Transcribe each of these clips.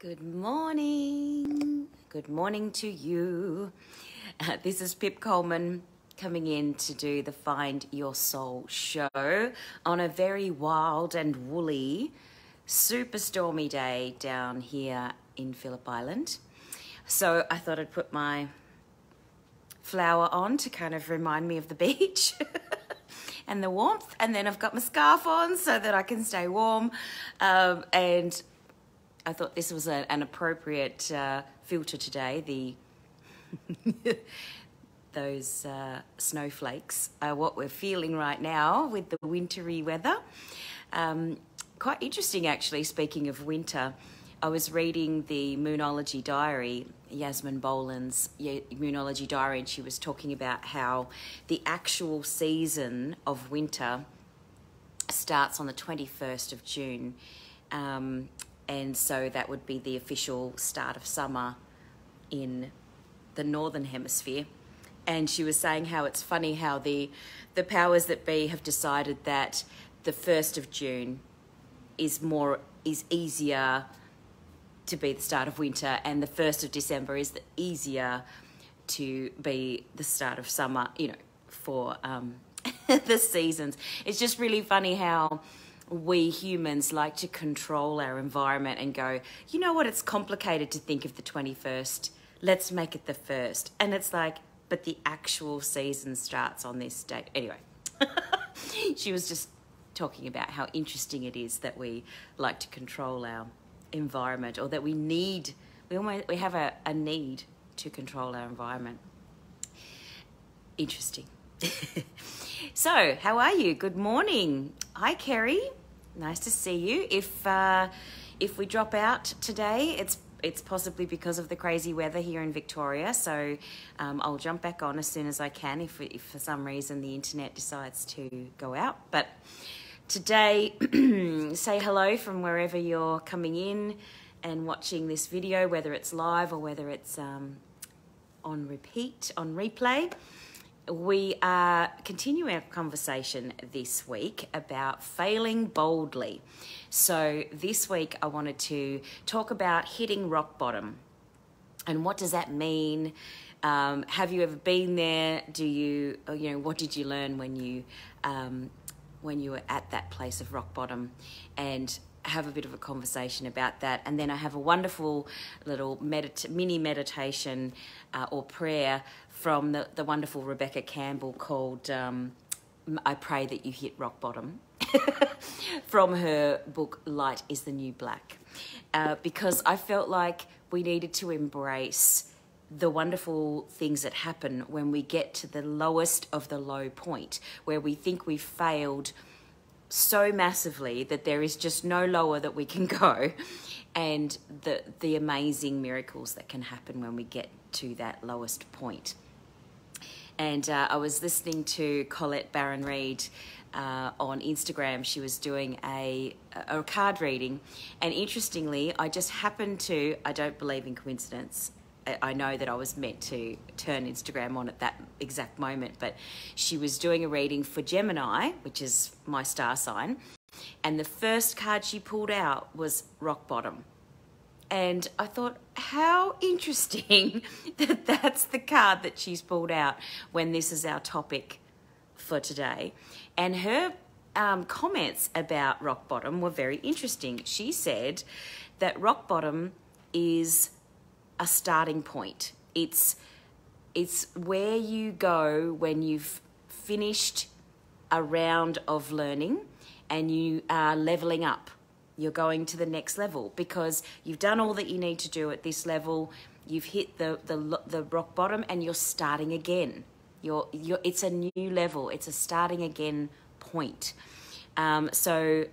Good morning. Good morning to you. This is Pip Coleman coming in to do the Find Your Soul show on a very wild and woolly, super stormy day down here in Phillip Island. So I thought I'd put my flower on to kind of remind me of the beach and the warmth. And then I've got my scarf on so that I can stay warm. And I thought this was an appropriate filter today. Those snowflakes are what we're feeling right now with the wintry weather. Quite interesting, actually, speaking of winter. I was reading the Moonology Diary, Yasmin Boland's Moonology Diary, and she was talking about how the actual season of winter starts on the 21st of June. And so that would be the official start of summer in the Northern Hemisphere. And she was saying how it's funny how the powers that be have decided that the 1st of June is easier to be the start of winter, and the 1st of December is easier to be the start of summer, for the seasons. It's just really funny how we humans like to control our environment and go, you know what, it's complicated to think of the 21st. Let's make it the 1st. And it's like, but the actual season starts on this date. Anyway, she was just talking about how interesting it is that we like to control our environment, or that we have a need to control our environment. Interesting. So, how are you? Good morning. Hi, Kerry. Nice to see you. If we drop out today, it's possibly because of the crazy weather here in Victoria. So I'll jump back on as soon as I can if for some reason the internet decides to go out. But today, say hello from wherever you're coming in and watching this video, whether it's live or whether it's on replay. We are continuing our conversation this week about failing boldly. So this week I wanted to talk about hitting rock bottom. And what does that mean? Have you ever been there? What did you learn when you were at that place of rock bottom? And have a bit of a conversation about that. And then I have a wonderful little mini meditation or prayer from the wonderful Rebecca Campbell called I Pray That You Hit Rock Bottom from her book Light is the New Black, because I felt like we needed to embrace the wonderful things that happen when we get to the lowest of the low point, where we think we've failed so massively that there is just no lower that we can go, and the amazing miracles that can happen when we get to that lowest point. And I was listening to Colette Barron-Reid on Instagram. She was doing a card reading, and interestingly, I just happened to, I don't believe in coincidence, I know that I was meant to turn Instagram on at that exact moment, but she was doing a reading for Gemini, which is my star sign, and the first card she pulled out was rock bottom. And I thought, how interesting that that's the card that she's pulled out when this is our topic for today. And her comments about rock bottom were very interesting. She said that rock bottom is a starting point. It's where you go when you've finished a round of learning and you are leveling up. You're going to the next level because you've done all that you need to do at this level. You've hit the rock bottom and you're starting again. It's a new level. It's a starting again point. So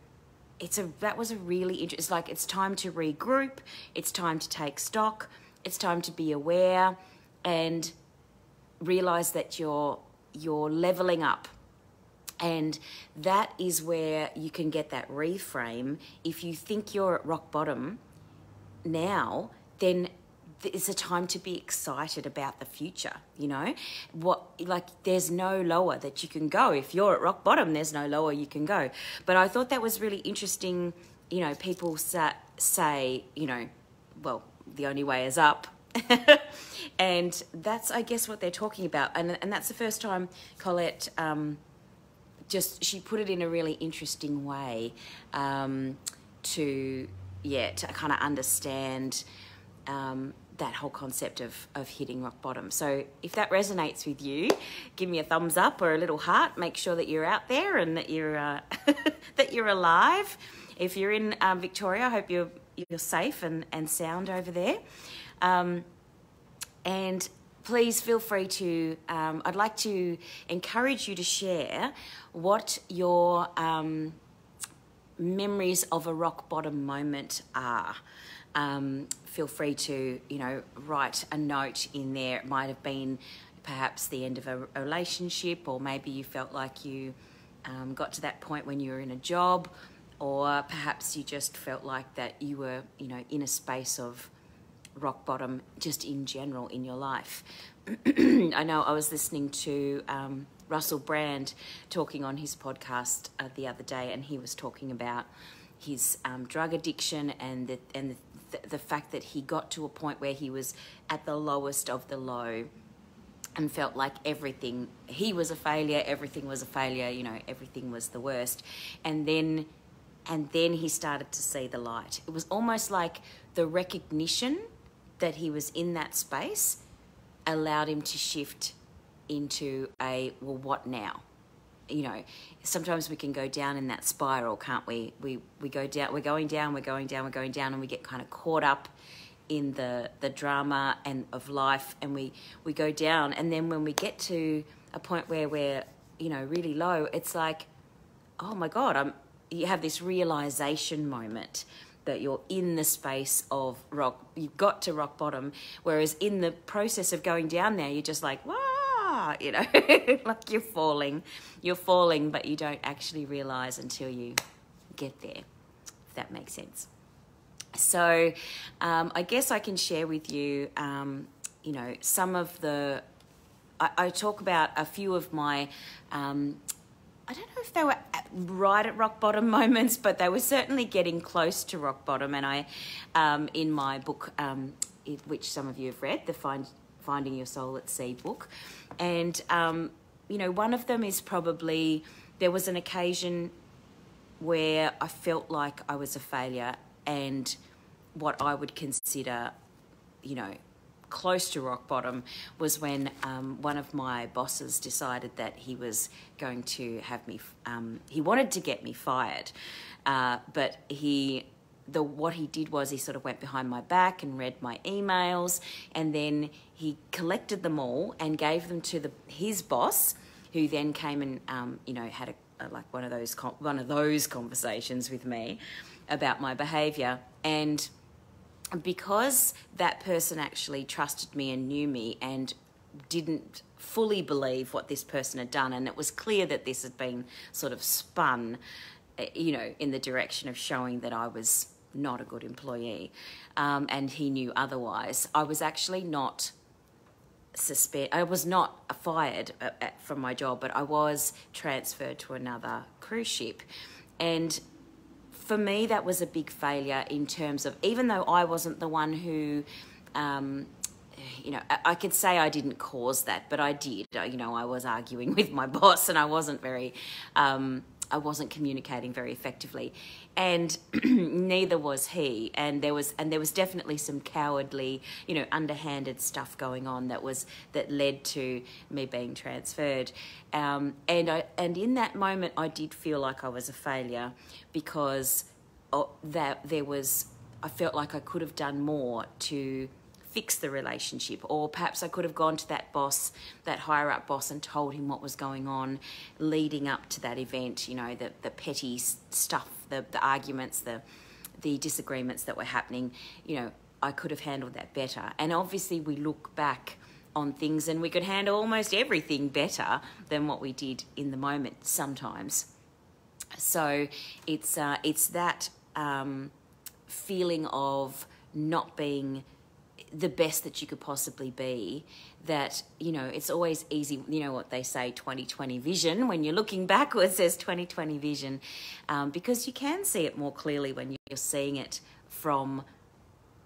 that was a really interesting. It's like it's time to regroup. It's time to take stock. It's time to be aware and realize that you're leveling up. And that is where you can get that reframe. If you think you're at rock bottom now, then it's a time to be excited about the future, there's no lower that you can go. If you're at rock bottom, there's no lower you can go. But I thought that was really interesting. People say, well, the only way is up. And that's, I guess, what they're talking about. And that's the first time Colette she put it in a really interesting way to kind of understand that whole concept of hitting rock bottom. So if that resonates with you, give me a thumbs up or a little heart. Make sure that you're out there and that you're that you're alive. If you're in Victoria, I hope you're safe and sound over there. And please feel free to, I'd like to encourage you to share what your memories of a rock bottom moment are. Feel free to, write a note in there. It might have been perhaps the end of a relationship, or maybe you felt like you got to that point when you were in a job, or perhaps you just felt like that you were, in a space of rock bottom just in general in your life. I know I was listening to Russell Brand talking on his podcast the other day, and he was talking about his drug addiction and the fact that he got to a point where he was at the lowest of the low and felt like he was a failure, everything was a failure, everything was the worst. And then he started to see the light. It was almost like the recognition that he was in that space allowed him to shift into well, what now? Sometimes we can go down in that spiral, can't we? We go down, we're going down, and we get kind of caught up in the drama and of life, and we go down. And then when we get to a point where we're, really low, it's like, oh my God, you have this realization moment that you're in the space of you've got to rock bottom, whereas in the process of going down there, you're just like, wow, like you're falling, but you don't actually realize until you get there, if that makes sense. So I guess I can share with you, some of I talk about a few of my, I don't know if they were right at rock bottom moments, but they were certainly getting close to rock bottom. And I, in my book, which some of you have read, the Finding Your Soul at Sea book, and one of them is probably there was an occasion where I felt like I was a failure, and what I would consider, close to rock bottom was when one of my bosses decided that he was going to have me, he wanted to get me fired, but what he did was he sort of went behind my back and read my emails, and then he collected them all and gave them to his boss, who then came and had one of those conversations with me about my behaviour. And because that person actually trusted me and knew me and didn't fully believe what this person had done, and it was clear that this had been sort of spun, in the direction of showing that I was not a good employee, and he knew otherwise, I was actually not I was not fired from my job, but I was transferred to another cruise ship. And for me, that was a big failure in terms of, even though I wasn't the one who, I could say I didn't cause that, but I did. I was arguing with my boss, and I wasn't communicating very effectively, and neither was he. And there was definitely some cowardly, underhanded stuff going on that led to me being transferred. And in that moment, I did feel like I was a failure, because I felt like I could have done more to fix the relationship, or perhaps I could have gone to that boss, that higher up boss, and told him what was going on leading up to that event, the petty stuff, the arguments, the disagreements that were happening. I could have handled that better. And obviously we look back on things and we could handle almost everything better than what we did in the moment sometimes. So it's that feeling of not being the best that you could possibly be, that, it's always easy, what they say, 20/20 vision. When you're looking backwards, there's 20/20 vision, because you can see it more clearly when you're seeing it from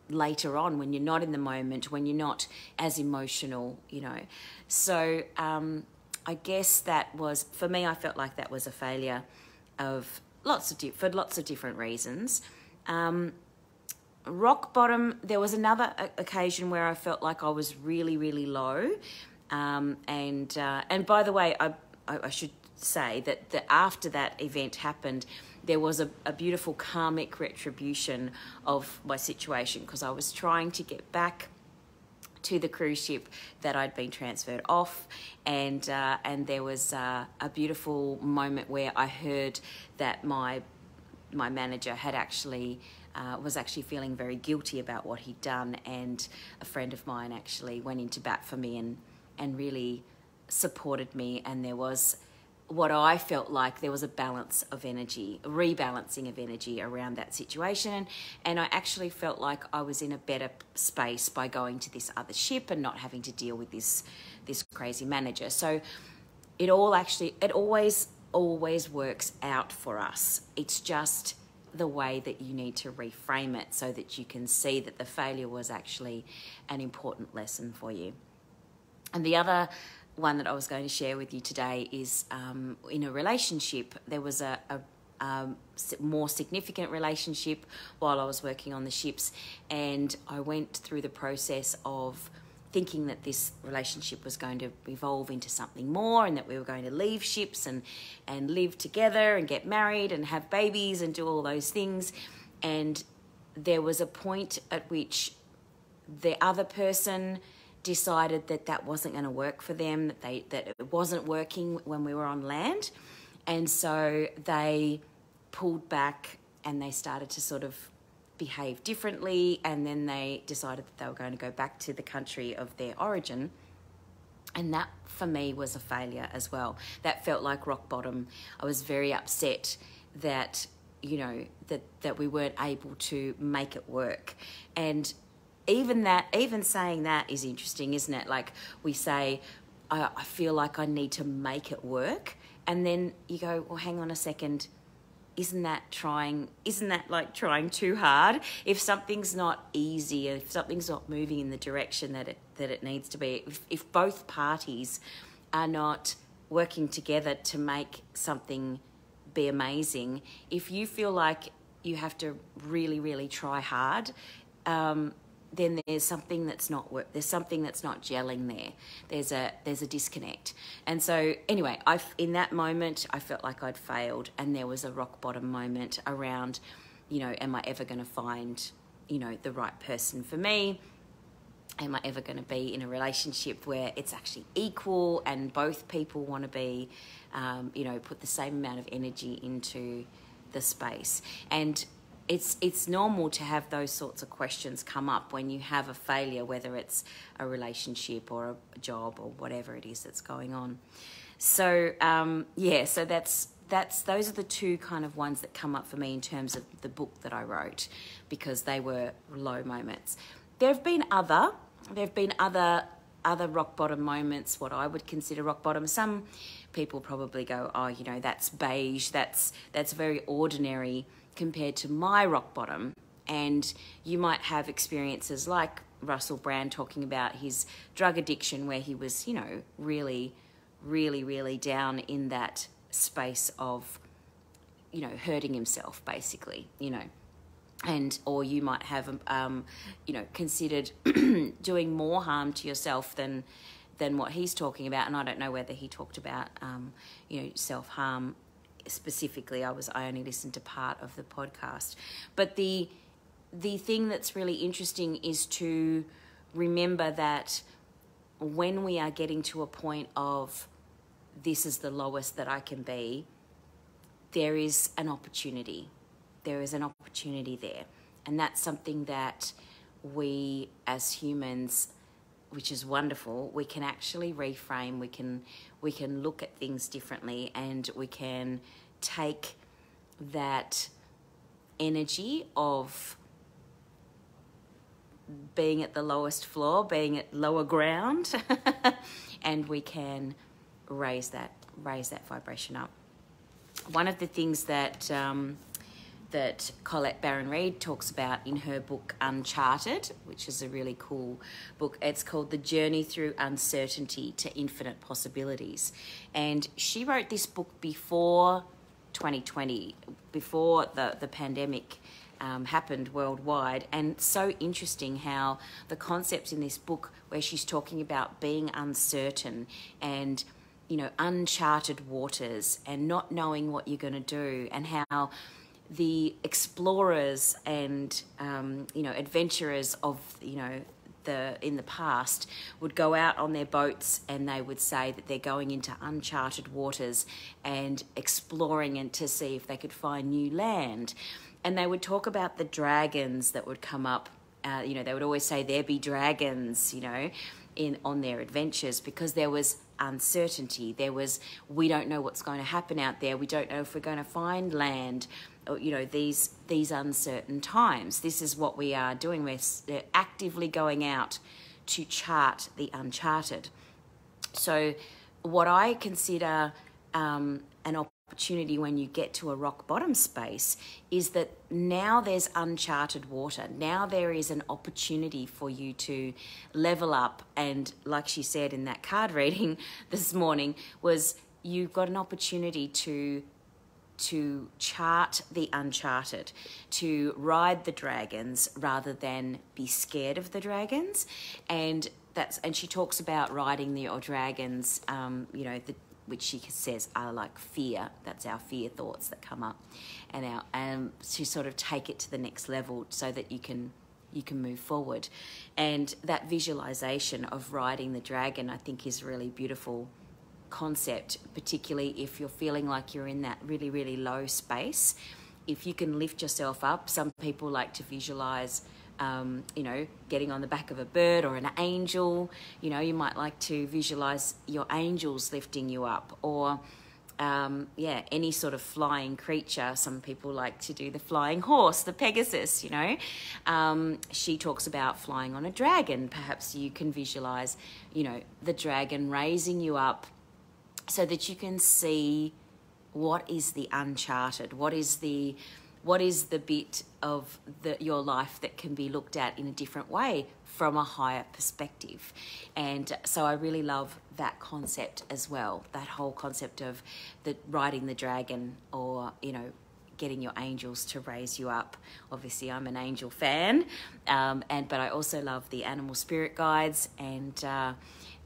later on when you're not in the moment, when you're not as emotional, you know. So I guess that was, for me, I felt like that was a failure of for lots of different reasons. Rock bottom, there was another occasion where I felt like I was really, really low. And by the way, I should say that after that event happened, there was a beautiful karmic retribution of my situation, because I was trying to get back to the cruise ship that I'd been transferred off, and there was a beautiful moment where I heard that my manager had was actually feeling very guilty about what he'd done, and a friend of mine actually went into bat for me and really supported me, and there was what I felt like there was a balance of energy, a rebalancing of energy around that situation. And I actually felt like I was in a better space by going to this other ship and not having to deal with this crazy manager. So it always works out for us. It's just the way that you need to reframe it so that you can see that the failure was actually an important lesson for you. And the other one that I was going to share with you today is in a relationship. There was a more significant relationship while I was working on the ships, and I went through the process of thinking that this relationship was going to evolve into something more, and that we were going to leave ships and live together and get married and have babies and do all those things. And there was a point at which the other person decided that wasn't going to work for them, that it wasn't working when we were on land. And so they pulled back and they started to sort of behave differently, and then they decided that they were going to go back to the country of their origin. And that for me was a failure as well. That felt like rock bottom. I was very upset that, you know, that we weren't able to make it work. And even saying that is interesting, isn't it? Like, we say, I feel like I need to make it work. And then you go, well, hang on a second. Isn't that like trying too hard? If something's not easy, if something's not moving in the direction that it needs to be, if both parties are not working together to make something be amazing, if you feel like you have to really, really try hard, then there's something that's not gelling there. There's a disconnect. And so anyway, in that moment, I felt like I'd failed, and there was a rock bottom moment around, you know, am I ever going to find, you know, the right person for me? Am I ever going to be in a relationship where it's actually equal and both people want to be, you know, put the same amount of energy into the space? And it's normal to have those sorts of questions come up when you have a failure, whether it's a relationship or a job or whatever it is that's going on. So so those are the two kind of ones that come up for me in terms of the book that I wrote, because they were low moments. There have been other rock bottom moments, what I would consider rock bottom. Some people probably go, oh, you know, that's beige, that's very ordinary compared to my rock bottom. And you might have experiences like Russell Brand talking about his drug addiction, where he was, you know, really, really, really down in that space of, you know, hurting himself, basically, you know. And or you might have, you know, considered doing more harm to yourself than what he's talking about. And I don't know whether he talked about, you know, self-harm specifically. I only listened to part of the podcast. But the thing that's really interesting is to remember that when we are getting to a point of this is the lowest that I can be, there is an opportunity. There is an opportunity there. And that's something that we as humans, which is wonderful, we can actually reframe, we can look at things differently, and we can take that energy of being at the lowest floor, being at lower ground, and we can raise that vibration up. One of the things that that Colette Baron-Reid talks about in her book Uncharted, which is a really cool book. It's called The Journey Through Uncertainty to Infinite Possibilities. And she wrote this book before 2020, before the pandemic happened worldwide. And so interesting how the concepts in this book, where she's talking about being uncertain and, you know, uncharted waters and not knowing what you're going to do, and how the explorers and you know, adventurers of, you know, in the past would go out on their boats and they would say that they're going into uncharted waters and exploring and to see if they could find new land. And they would talk about the dragons that would come up. You know, they would always say there be dragons, you know, on their adventures, because there was uncertainty. There was, we don't know what's going to happen out there. We don't know if we're going to find land. Or, you know, these uncertain times. This is what we are doing. We're actively going out to chart the uncharted. So what I consider an opportunity when you get to a rock bottom space is that now there's uncharted water. Now there is an opportunity for you to level up. And like she said in that card reading this morning, was you've got an opportunity to chart the uncharted, to ride the dragons rather than be scared of the dragons. And she talks about riding the dragons, you know, which she says are like fear. That's our fear thoughts that come up, and to sort of take it to the next level so that you can move forward. And that visualization of riding the dragon, I think, is really beautiful concept, particularly if you're feeling like you're in that really, really low space. If you can lift yourself up, some people like to visualize, you know, getting on the back of a bird or an angel. You know, you might like to visualize your angels lifting you up, or yeah, any sort of flying creature. Some people like to do the flying horse, the Pegasus, you know. She talks about flying on a dragon. Perhaps you can visualize, you know, the dragon raising you up so that you can see what is the uncharted, what is the bit of your life that can be looked at in a different way from a higher perspective. And so I really love that concept as well, that whole concept of riding the dragon, or, you know, getting your angels to raise you up. Obviously, I'm an angel fan, but I also love the animal spirit guides, and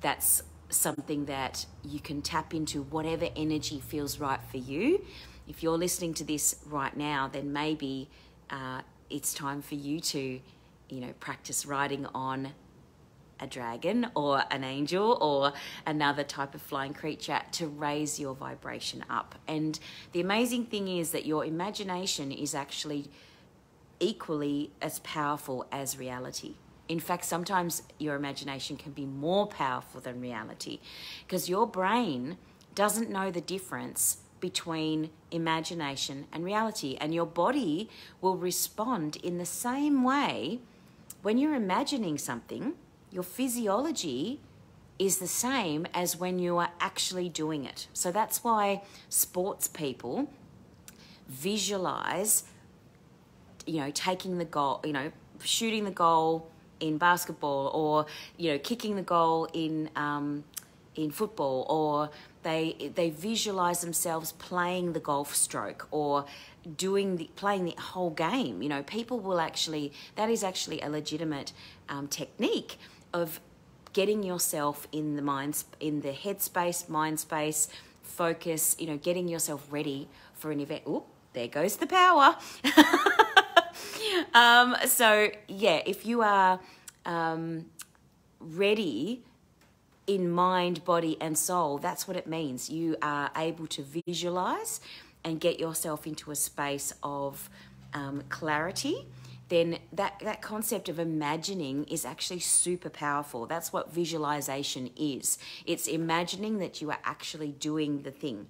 that's something that you can tap into, whatever energy feels right for you. If you're listening to this right now, then maybe it's time for you to, you know, practice riding on a dragon or an angel or another type of flying creature to raise your vibration up. And the amazing thing is that your imagination is actually equally as powerful as reality. In fact, sometimes your imagination can be more powerful than reality, because your brain doesn't know the difference between imagination and reality, and your body will respond in the same way. When you're imagining something, your physiology is the same as when you are actually doing it. So that's why sports people visualize, you know, taking the goal, you know, shooting the goal in basketball, or, you know, kicking the goal in football, or they visualize themselves playing the golf stroke, or playing the whole game. You know, people will actually, that is actually a legitimate technique of getting yourself in the headspace, mind space, focus, you know, getting yourself ready for an event. Oop, there goes the power. So yeah, if you are ready in mind, body and soul, that's what it means. You are able to visualize and get yourself into a space of clarity. Then that concept of imagining is actually super powerful. That's what visualization is. It's imagining that you are actually doing the thing.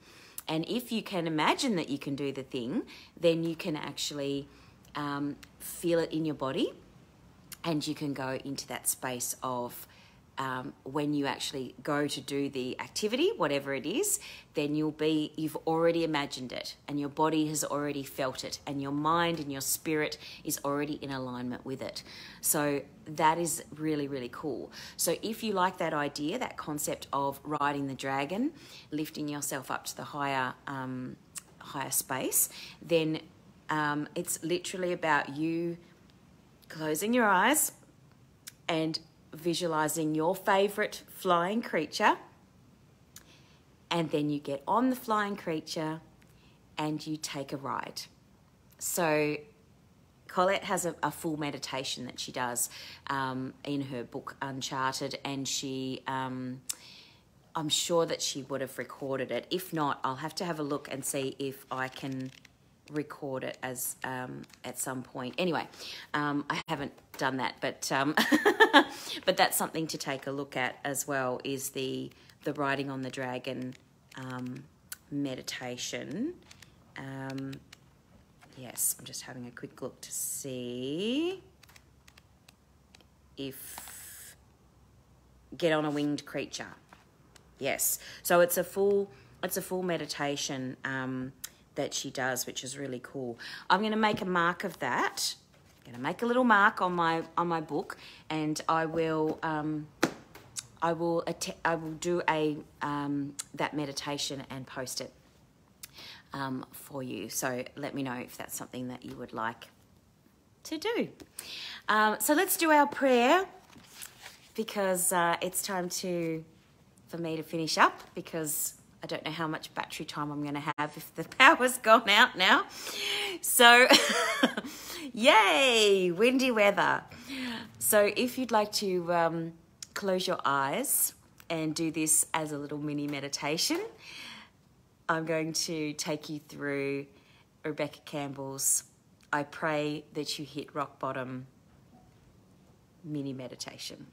And if you can imagine that you can do the thing, then you can actually feel it in your body, and you can go into that space of when you actually go to do the activity, whatever it is, then you've already imagined it, and your body has already felt it, and your mind and your spirit is already in alignment with it. So that is really, really cool. So if you like that idea, that concept of riding the dragon, lifting yourself up to the higher space, then it's literally about you closing your eyes and visualizing your favorite flying creature, and then you get on the flying creature and you take a ride. So Colette has a full meditation that she does in her book Uncharted, and she I'm sure that she would have recorded it. If not, I'll have to have a look and see if I can record it as at some point. Anyway, I haven't done that, but but that's something to take a look at as well, is the riding on the dragon meditation. Yes, I'm just having a quick look to see if get on a winged creature. Yes, so it's a full meditation that she does, which is really cool. I'm going to make a mark of that. I'm going to make a little mark on my book, and I will do that meditation and post it for you. So let me know if that's something that you would like to do. So let's do our prayer, because it's time for me to finish up, because I don't know how much battery time I'm going to have if the power's gone out now. So, yay, windy weather. So if you'd like to close your eyes and do this as a little mini meditation, I'm going to take you through Rebecca Campbell's I Pray That You Hit Rock Bottom mini meditation.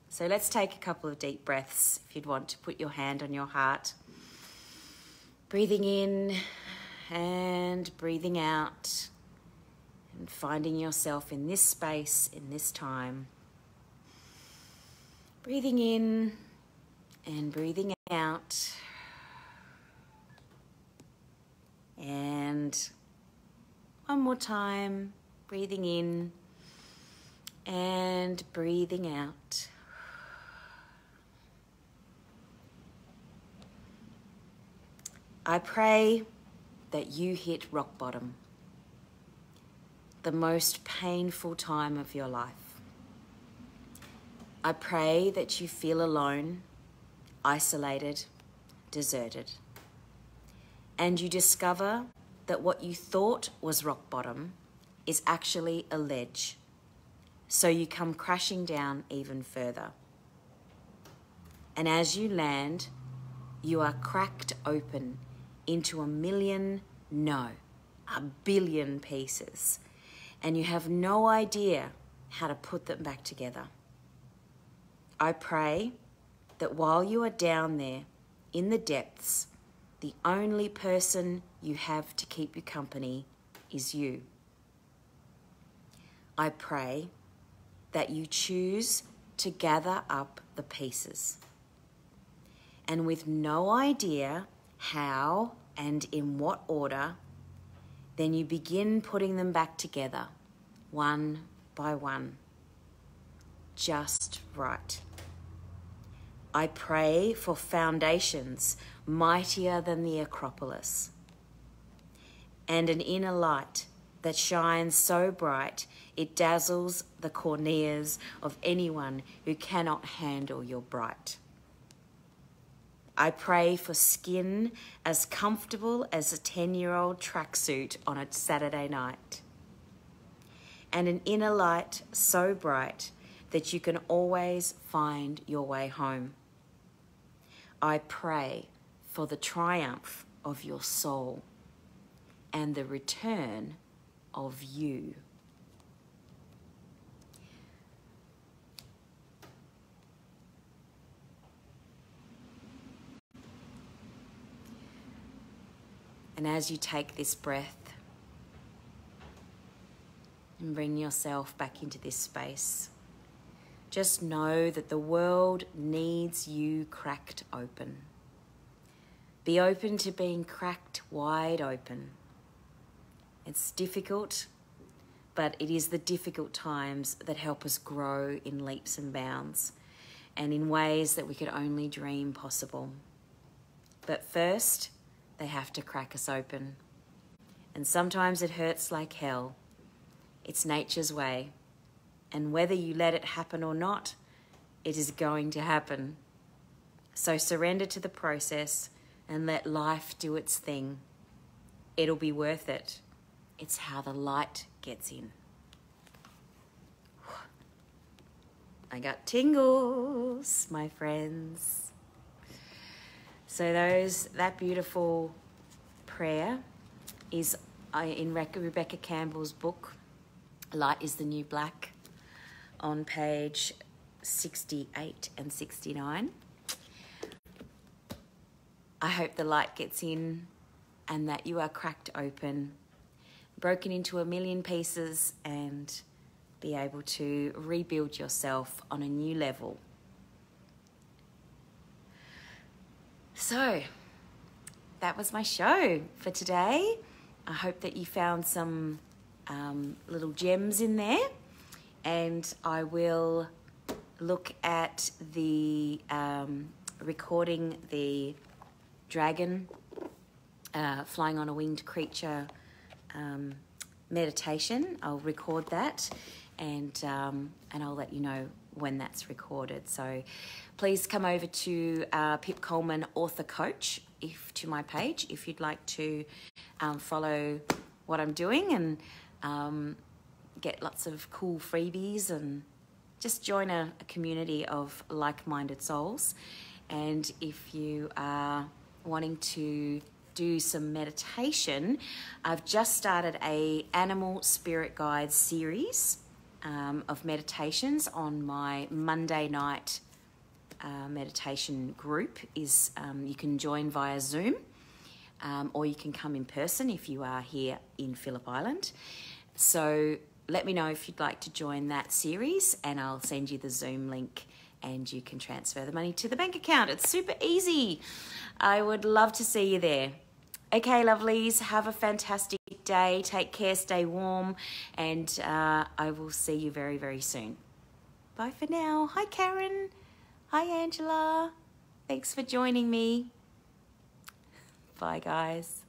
So let's take a couple of deep breaths. If you'd want to put your hand on your heart, breathing in and breathing out, and finding yourself in this space, in this time. Breathing in and breathing out. And one more time, breathing in and breathing out. I pray that you hit rock bottom, the most painful time of your life. I pray that you feel alone, isolated, deserted, and you discover that what you thought was rock bottom is actually a ledge, so you come crashing down even further. And as you land, you are cracked open into a billion pieces, and you have no idea how to put them back together. I pray that while you are down there in the depths, the only person you have to keep you company is you. I pray that you choose to gather up the pieces, and with no idea how and in what order, then you begin putting them back together, one by one, just right. I pray for foundations mightier than the Acropolis, and an inner light that shines so bright it dazzles the corneas of anyone who cannot handle your bright. I pray for skin as comfortable as a 10-year-old tracksuit on a Saturday night, and an inner light so bright that you can always find your way home. I pray for the triumph of your soul and the return of you. And as you take this breath and bring yourself back into this space, Just know that the world needs you cracked open. Be open to being cracked wide open. It's difficult, but it is the difficult times that help us grow in leaps and bounds and in ways that we could only dream possible. But first, they have to crack us open. And sometimes it hurts like hell. It's nature's way. And whether you let it happen or not, it is going to happen. So surrender to the process and let life do its thing. It'll be worth it. It's how the light gets in. I got tingles, my friends. So that beautiful prayer is in Rebecca Campbell's book, Light is the New Black, on page 68 and 69. I hope the light gets in and that you are cracked open, broken into a million pieces, and be able to rebuild yourself on a new level. So, that was my show for today. I hope that you found some little gems in there, and I will look at the recording the dragon flying on a winged creature meditation. I'll record that, and I'll let you know when that's recorded. So please come over to Pip Coleman Author Coach to my page if you'd like to follow what I'm doing and get lots of cool freebies and just join a community of like-minded souls. And if you are wanting to do some meditation, I've just started a Animal Spirit Guide series of meditations on my Monday night meditation group. You can join via Zoom, or you can come in person if you are here in Phillip Island. So let me know if you'd like to join that series, and I'll send you the Zoom link and you can transfer the money to the bank account. It's super easy. I would love to see you there. Okay, lovelies, have a fantastic day. Take care, stay warm, and I will see you very, very soon. Bye for now. Hi, Karen. Hi, Angela. Thanks for joining me. Bye, guys.